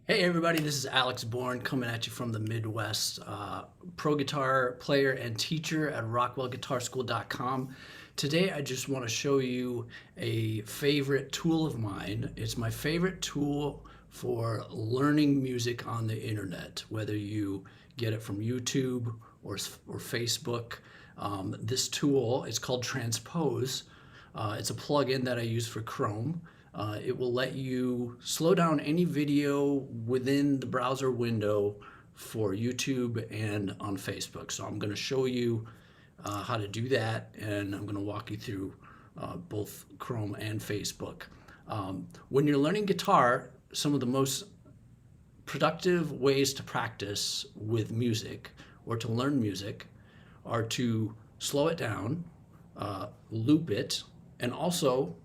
Hey everybody, this is Alex Bourne coming at you from the Midwest, pro guitar player and teacher at rockwellguitarschool.com. Today I just want to show you a favorite tool of mine. It's my favorite tool for learning music on the internet, whether you get it from YouTube or Facebook. This tool is called Transpose. It's a plugin that I use for Chrome. It will let you slow down any video within the browser window for YouTube and on Facebook. So I'm going to show you how to do that, and I'm going to walk you through both Chrome and Facebook. When you're learning guitar, some of the most productive ways to practice with music or to learn music are to slow it down, loop it, and also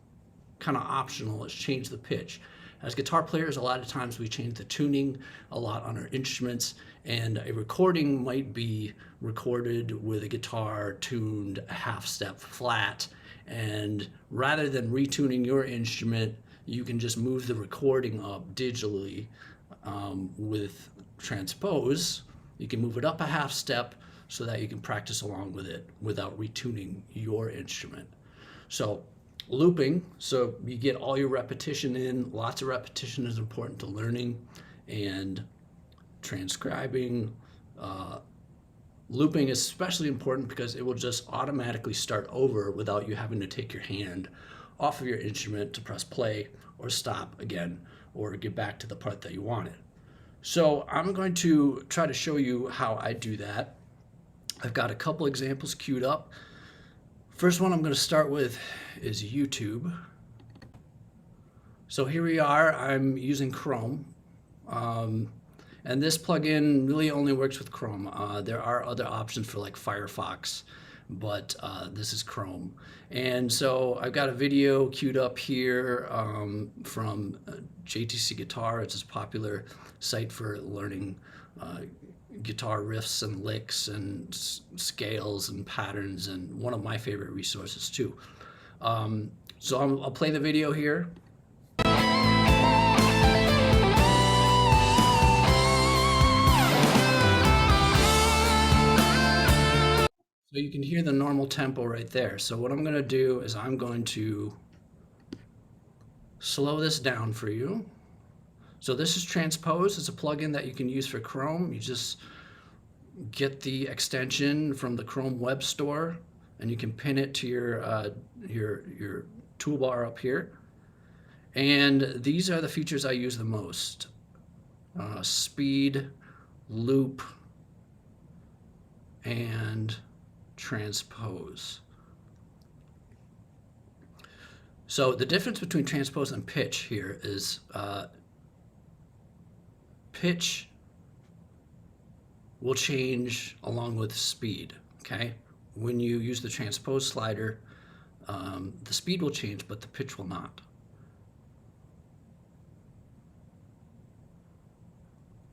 kind of optional is change the pitch. As guitar players, a lot of times we change the tuning a lot on our instruments, and a recording might be recorded with a guitar tuned a half step flat, and rather than retuning your instrument, you can just move the recording up digitally with Transpose. You can move it up a half step so that you can practice along with it without retuning your instrument. So looping, so you get all your repetition in. Lots of repetition is important to learning. And transcribing, looping is especially important because it will just automatically start over without you having to take your hand off of your instrument to press play or stop again or get back to the part that you wanted. So I'm going to try to show you how I do that. I've got a couple examples queued up. First one I'm going to start with is YouTube. So here we are. I'm using Chrome. And this plugin really only works with Chrome. There are other options for like Firefox, but this is Chrome. And so I've got a video queued up here from JTC Guitar. It's a popular site for learning guitar riffs and licks and scales and patterns, and one of my favorite resources too. So I'll play the video here. So you can hear the normal tempo right there. So what I'm going to do is I'm going to slow this down for you. So this is Transpose. It's a plugin that you can use for Chrome. You just get the extension from the Chrome Web Store, and you can pin it to your toolbar up here. And these are the features I use the most: speed, loop, and transpose. So the difference between transpose and pitch here is pitch will change along with speed, okay? When you use the transpose slider, the speed will change, but the pitch will not.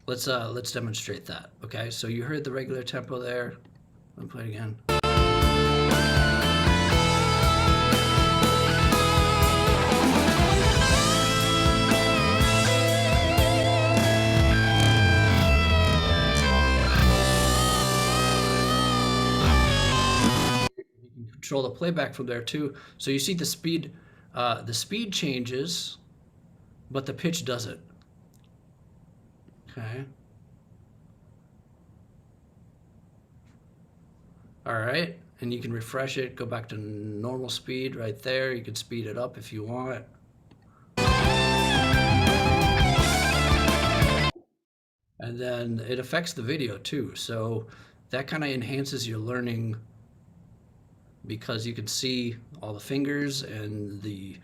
Let's demonstrate that, okay? So you heard the regular tempo there. Let me play it again. Control the playback from there too. So you see the speed changes, but the pitch doesn't. Okay. All right, and you can refresh it, go back to normal speed right there. You can speed it up if you want. And then it affects the video too. So that kind of enhances your learning, because you can see all the fingers and the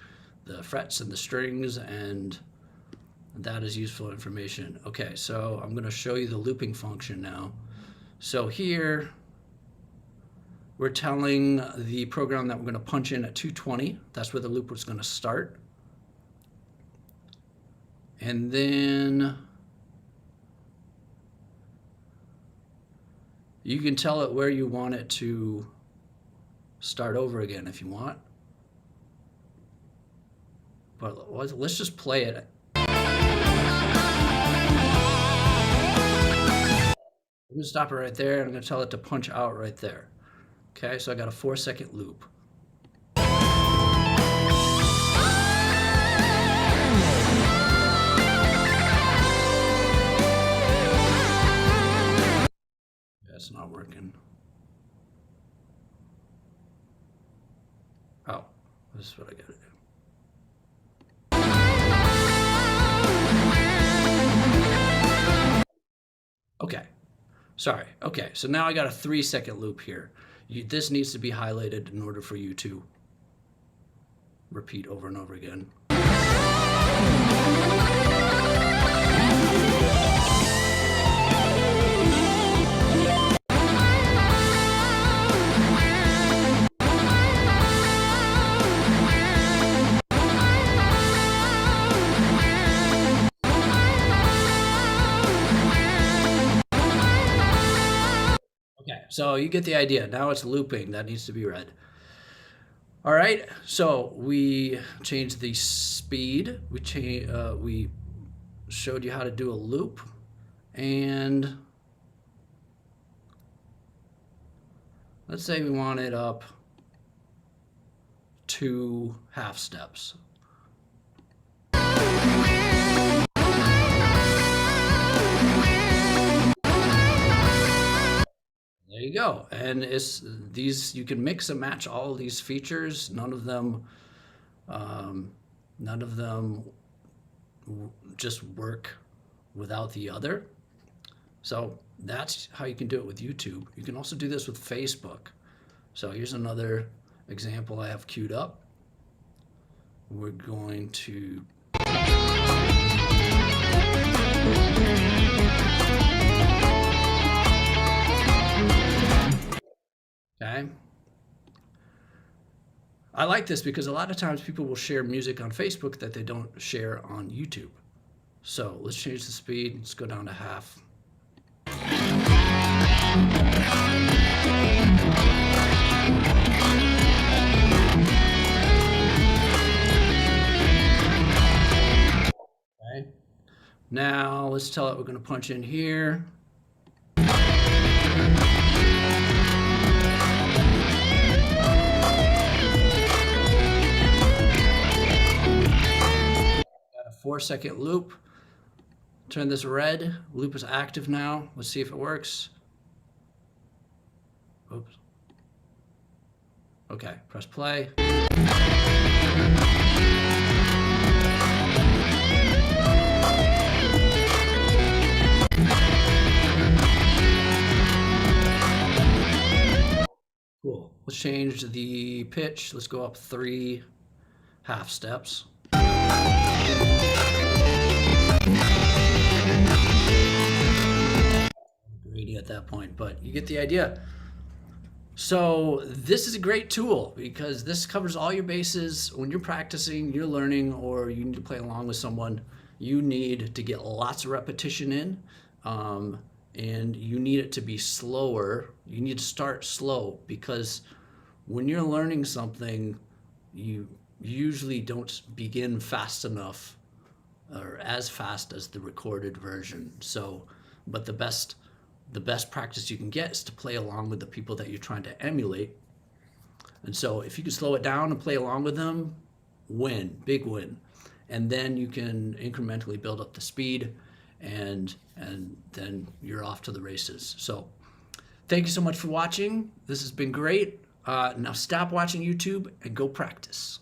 frets and the strings, and that is useful information. Okay, so I'm going to show you the looping function now. So here we're telling the program that we're going to punch in at 220. That's where the loop is going to start. And then you can tell it where you want it to start over again if you want. But let's just play it. I'm gonna stop it right there, and I'm gonna tell it to punch out right there. Okay, so I got a 4-second loop. That's not working. Oh, this is what I gotta do. Okay, sorry. Okay, so now I got a 3-second loop here. This needs to be highlighted in order for you to repeat over and over again. Okay, so you get the idea. Now it's looping. That needs to be read. All right, so we changed the speed. We showed you how to do a loop, and let's say we want it up 2 half steps. There you go. And it's these, you can mix and match all of these features. None of them just work without the other. So that's how you can do it with YouTube. You can also do this with Facebook. So here's another example I have queued up. We're going to okay. I like this because a lot of times people will share music on Facebook that they don't share on YouTube. So let's change the speed. Let's go down to half. Okay. Now let's tell it we're going to punch in here. Got a 4-second loop. Turn this red. Loop is active now. Let's see if it works. Oops. Okay, press play. Cool. Let's change the pitch. Let's go up 3 half steps. Greedy at that point, but you get the idea. So this is a great tool because this covers all your bases. When you're practicing, you're learning, or you need to play along with someone, you need to get lots of repetition in, and you need it to be slower. You need to start slow because when you're learning something, you usually don't begin fast enough or as fast as the recorded version. So, but the best practice you can get is to play along with the people that you're trying to emulate. And so if you can slow it down and play along with them, win, big win. And then you can incrementally build up the speed, and then you're off to the races. So thank you so much for watching. This has been great. Now stop watching YouTube and go practice.